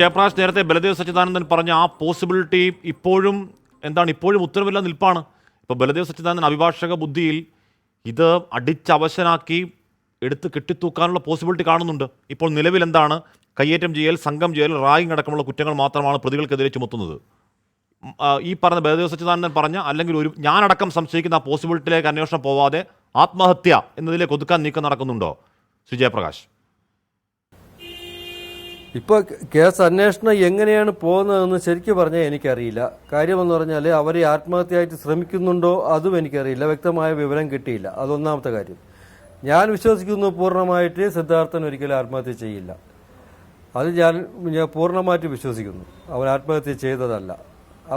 ജയപ്രകാശ് നേരത്തെ ബലദേവ് സച്ചിദാനന്ദൻ പറഞ്ഞ ആ പോസിബിലിറ്റി ഇപ്പോഴും ഉത്തരവില്ല നിൽപ്പാണ്. ഇപ്പോൾ ബലദേവ് സച്ചിദാനന്ദൻ അഭിഭാഷക ബുദ്ധിയിൽ ഇത് അടിച്ചവശനാക്കി എടുത്ത് കെട്ടിത്തൂക്കാനുള്ള പോസിബിലിറ്റി കാണുന്നുണ്ട്. ഇപ്പോൾ നിലവിൽ എന്താണ്? കയ്യേറ്റം ചെയ്യൽ, സംഘം ചെയ്യൽ, റാഗിംഗ് അടക്കമുള്ള കുറ്റങ്ങൾ മാത്രമാണ് പ്രതികൾക്കെതിരെ ചുമത്തുന്നത്. ഈ പറഞ്ഞ ബലദേവ് സച്ചിദാനന്ദൻ പറഞ്ഞ അല്ലെങ്കിൽ ഞാനടക്കം സംശയിക്കുന്ന ആ പോസിബിലിറ്റിയിലേക്ക് അന്വേഷണം പോവാതെ ആത്മഹത്യ എന്നതിലേക്ക് ഒതുക്കാൻ നീക്കം നടക്കുന്നുണ്ടോ ശ്രീ ജയപ്രകാശ്? ഇപ്പോൾ കേസ് അന്വേഷണം എങ്ങനെയാണ് പോകുന്നതെന്ന് ശരിക്കും പറഞ്ഞാൽ എനിക്കറിയില്ല. കാര്യമെന്ന് പറഞ്ഞാൽ അവർ ആത്മഹത്യയായിട്ട് ശ്രമിക്കുന്നുണ്ടോ അതും എനിക്കറിയില്ല. വ്യക്തമായ വിവരം കിട്ടിയില്ല. അതൊന്നാമത്തെ കാര്യം. ഞാൻ വിശ്വസിക്കുന്നു പൂർണ്ണമായിട്ട് സിദ്ധാർത്ഥൻ ഒരിക്കലും ആത്മഹത്യ ചെയ്യില്ല. അത് ഞാൻ പൂർണ്ണമായിട്ട് വിശ്വസിക്കുന്നു. അവൻ ആത്മഹത്യ ചെയ്തതല്ല.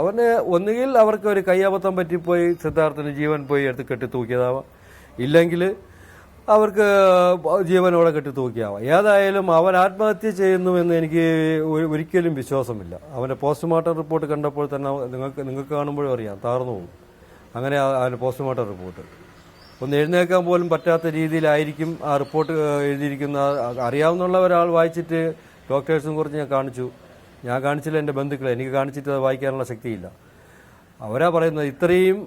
അവന് ഒന്നുകിൽ അവർക്ക് ഒരു കയ്യബദ്ധം പറ്റിപ്പോയി സിദ്ധാർത്ഥന് ജീവൻ പോയി എടുത്ത് കെട്ടി തൂക്കിയതാവാം, ഇല്ലെങ്കിൽ അവർക്ക് ജീവനോടെ കെട്ടി തൂക്കിയാവാം. ഏതായാലും അവൻ ആത്മഹത്യ ചെയ്യുന്നുവെന്ന് എനിക്ക് ഒരിക്കലും വിശ്വാസമില്ല. അവൻ്റെ പോസ്റ്റ്മോർട്ടം റിപ്പോർട്ട് കണ്ടപ്പോൾ തന്നെ നിങ്ങൾക്ക് കാണുമ്പോഴും അറിയാം, താർന്നു പോകും. അങ്ങനെ അവൻ്റെ പോസ്റ്റ്മോർട്ടം റിപ്പോർട്ട് ഒന്ന് എഴുന്നേക്കാൻ പോലും പറ്റാത്ത രീതിയിലായിരിക്കും ആ റിപ്പോർട്ട് എഴുതിയിരിക്കുന്ന. അറിയാവുന്ന ഒരാൾ വായിച്ചിട്ട് ഡോക്ടേഴ്സും കുറിച്ച് ഞാൻ കാണിച്ചില്ല എൻ്റെ ബന്ധുക്കളെ, എനിക്ക് കാണിച്ചിട്ട് അത് വായിക്കാനുള്ള ശക്തിയില്ല. അവരാ പറയുന്നത് ഇത്രയും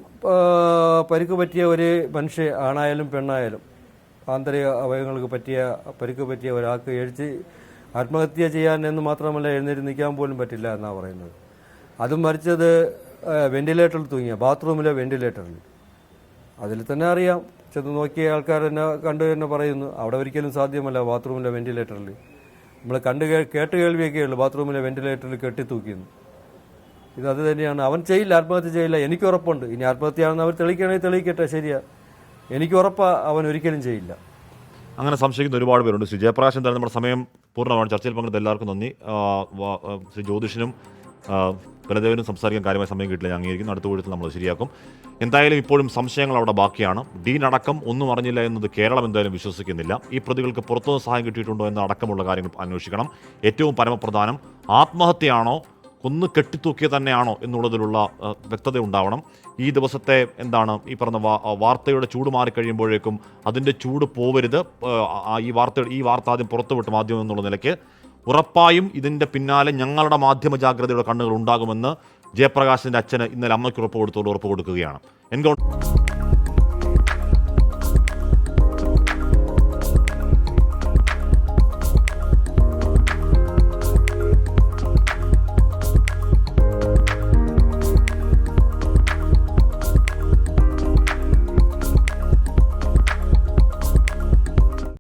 പരിക്ക് പറ്റിയ ഒരു മനുഷ്യ, ആണായാലും പെണ്ണായാലും, ആന്തരിക അവയവങ്ങൾക്ക് പരിക്ക് പറ്റിയ ഒരാൾക്ക് ആത്മഹത്യ ചെയ്യാൻ എന്ന് മാത്രമല്ല എഴുന്നേറ്റ് നിൽക്കാൻ പോലും പറ്റില്ല എന്നാണ് പറയുന്നത്. അതും മരിച്ചത് വെന്റിലേറ്ററിൽ തൂങ്ങിയ, ബാത്റൂമിലെ വെന്റിലേറ്ററിൽ. അതിൽ തന്നെ അറിയാം, ചെന്ന് നോക്കിയ ആൾക്കാർ തന്നെ കണ്ടു തന്നെ പറയുന്നു അവിടെ ഒരിക്കലും സാധ്യമല്ല ബാത്റൂമിലെ വെന്റിലേറ്ററിൽ. നമ്മൾ കേട്ട് കേൾവിയൊക്കെ ഉള്ളൂ, ബാത്റൂമിലെ വെന്റിലേറ്ററിൽ കെട്ടിത്തൂക്കിയെന്ന്. അത് തന്നെയാണ്. അവൻ ചെയ്യില്ല, ആത്മഹത്യ ചെയ്യില്ല, എനിക്ക് ഉറപ്പുണ്ട്. ഇനി ആത്മഹത്യയാണെന്ന് അവർ തെളിയിക്കണമെങ്കിൽ തെളിയിക്കട്ടെ, ശരിയാ. എനിക്ക് ഉറപ്പാ അവൻ ഒരിക്കലും ചെയ്യില്ല. അങ്ങനെ സംശയിക്കുന്ന ഒരുപാട് പേരുണ്ട്. ശ്രീ ജയപ്രകാശ്, എന്തായാലും നമ്മുടെ സമയം പൂർണ്ണമാണ്. ചർച്ചയിൽ പങ്കെടുത്ത എല്ലാവർക്കും നന്ദി. ശ്രീ ജ്യോതിഷനും ബലദേവനും സംസാരിക്കാൻ കാര്യമായ സമയം കിട്ടില്ല, ഞാൻ അംഗീകരിക്കുന്നു. അടുത്ത വീട്ടിൽ നമ്മൾ ശരിയാക്കും. എന്തായാലും ഇപ്പോഴും സംശയങ്ങൾ അവിടെ ബാക്കിയാണ്. ഡീൻ അടക്കം ഒന്നും അറിഞ്ഞില്ല എന്നത് കേരളം എന്തായാലും വിശ്വസിക്കുന്നില്ല. ഈ പ്രതികൾക്ക് പുറത്തുനിന്ന് സഹായം കിട്ടിയിട്ടുണ്ടോ എന്ന അടക്കമുള്ള കാര്യങ്ങൾ അന്വേഷിക്കണം. ഏറ്റവും പരമപ്രധാനം, ആത്മഹത്യയാണോ കൊന്ന് കെട്ടിത്തൂക്കിയ തന്നെയാണോ എന്നുള്ളതിലുള്ള വ്യക്തത ഉണ്ടാവണം. ഈ ദിവസത്തെ ഈ പറഞ്ഞ വാർത്തയുടെ ചൂട് മാറിക്കഴിയുമ്പോഴേക്കും അതിൻ്റെ ചൂട് പോവരുത്. ഈ വാർത്ത ആദ്യം പുറത്തുവിട്ട് മാധ്യമം എന്നുള്ള നിലയ്ക്ക് ഉറപ്പായും ഇതിൻ്റെ പിന്നാലെ ഞങ്ങളുടെ മാധ്യമ ജാഗ്രതയുടെ കണ്ണുകൾ ഉണ്ടാകുമെന്ന് ജയപ്രകാശിൻ്റെ അച്ഛന് ഇന്നലെ അമ്മയ്ക്ക് ഉറപ്പ് കൊടുക്കുകയാണ്.